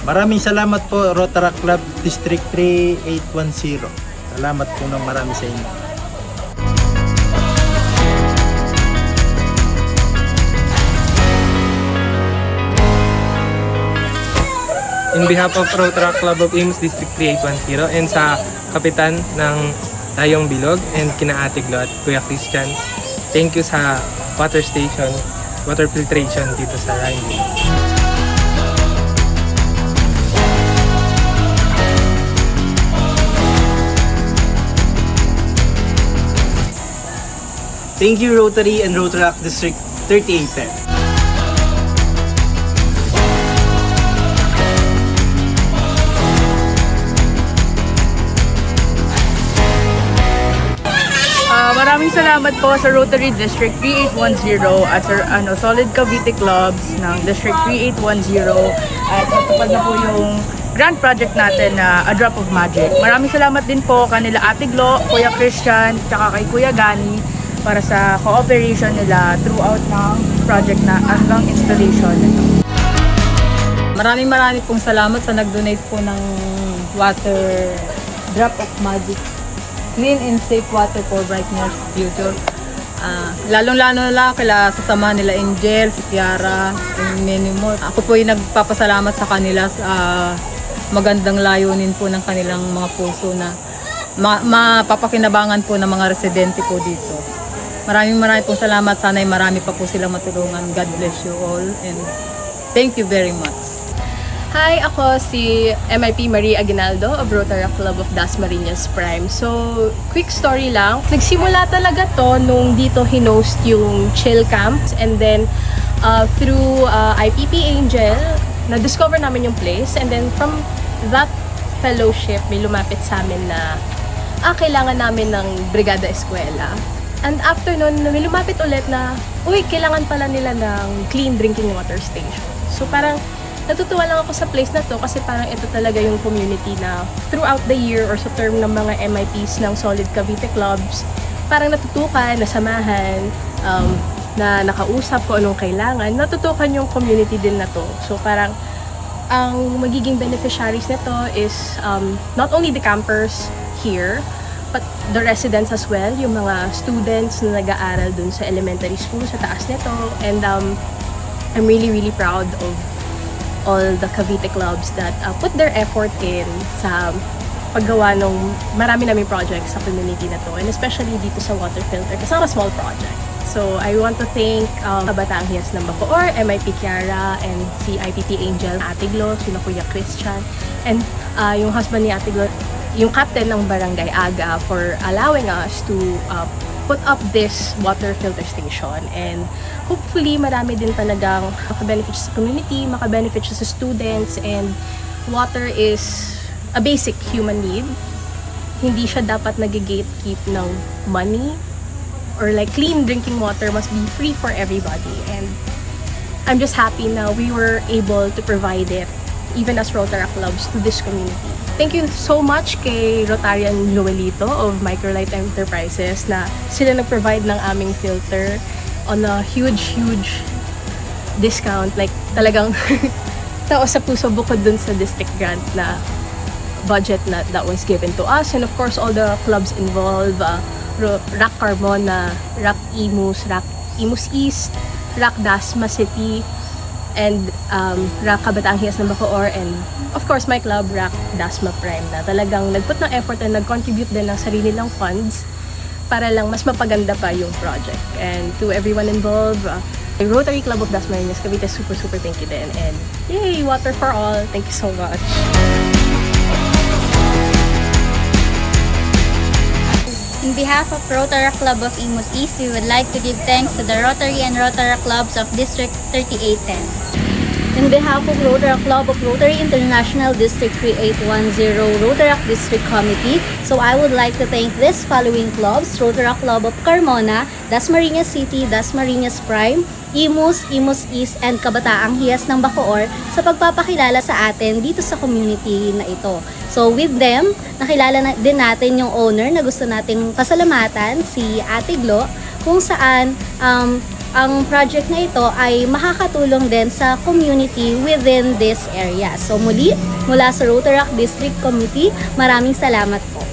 Maraming salamat po Rotaract Club District 3810. Salamat po ng marami sa inyo. In behalf of Rotaract Club of Imus District 3810 and sa kapitan ng Tayong Bilog and kina Ate Glo at Kuya Christian, thank you sa water station, water filtration dito sa Ryan Bilog. Thank you Rotary and Rotaract District 3810. Maraming salamat po sa Rotary District 3810 at sa Solid Cavite Clubs ng District 3810 at natupad na po yung grand project natin na A Drop of Magic. Maraming salamat din po kanila Ate Glo, Kuya Christian, tsaka kay Kuya Gani para sa cooperation nila throughout ng project na hanggang installation nito. Maraming pong salamat sa nag-donate po ng water Drop of Magic. Clean and safe water for brightness future. Lalong-lalo na kila sasama nila Angel, si Kiara, and many more. Ako po yung nagpapasalamat sa kanila sa magandang layunin po ng kanilang mga puso na mapapakinabangan po ng mga residente po dito. Maraming pong salamat. Sana'y marami pa po silang matulungan. God bless you all and thank you very much. Hi, ako si MIP Marie Aguinaldo of Rotaract Club of Dasmariñas Prime. So, quick story lang. Nagsimula talaga to nung dito hinost yung chill camps and then through IPP Angel, na-discover namin yung place and then from that fellowship, may lumapit sa amin na kailangan namin ng Brigada Eskwela. And after nun, may lumapit ulit na, kailangan pala nila ng clean drinking water station. So parang natutuwa lang ako sa place na to kasi parang ito talaga yung community na throughout the year or sa term ng mga MIPs ng Solid Cavite Clubs, parang natutukan, nasamahan, na nakausap ko anong kailangan, natutukan yung community din na to. So parang ang magiging beneficiaries nito is not only the campers here, but the residents as well, yung mga students na nag-aaral dun sa elementary school sa taas nito. And I'm really proud of all the Cavite clubs that put their effort in sa paggawa ng marami naming projects sa community na to, and especially dito sa water filter. It's not a small project. So I want to thank Kabataang Hiyas ng Bacoor, MIP Kiara, and si IPP Angel, Ate Glo, sino Kuya Christian, and yung husband ni Ate Glo, yung captain ng Barangay Aga, for allowing us to put up this water filter station. And hopefully marami din talagang makabenefit sa community, makabenefit sa students, and water is a basic human need. Hindi siya dapat nag-gatekeep ng money, or like clean drinking water must be free for everybody. And I'm just happy na we were able to provide it, even as Rotaract clubs, to this community. Thank you so much kay Rotarian Joelito of Microlight Enterprises na sila nag-provide ng aming filter on a huge discount. Like talagang tao sa puso bukod dun sa district grant na budget na that was given to us. And of course, all the clubs involved, RAC Carmona, RAC Imus, RAC Imus East, RAC Dasma City, and RAC Kabataang Hiyas ng Bacoor, and of course my club, RAC Dasma Prime, na talagang nagput ng effort and nag-contribute din ng sarili nilang funds para lang mas mapaganda pa yung project. And to everyone involved, the Rotary Club of Dasmariñas Cavite, super thank you din. And yay, water for all. Thank you so much. In behalf of Rotaract Club of Imus East, we would like to give thanks to the Rotary and Rotaract Clubs of District 3810. In behalf of Rotaract Club of Rotary International District 3810 Rotaract District Committee, so I would like to thank this following clubs: Rotaract Club of Carmona, Dasmariñas City, Dasmariñas Prime, Imus, Imus East, and Kabataang Hiyas ng Bacoor sa pagpapakilala sa atin dito sa community na ito. So with them, nakilala din natin yung owner na gusto nating pasalamatan, si Ate Glo, kung saan ang project na ito ay makakatulong din sa community within this area. So muli, mula sa Rotaract District Committee, maraming salamat po.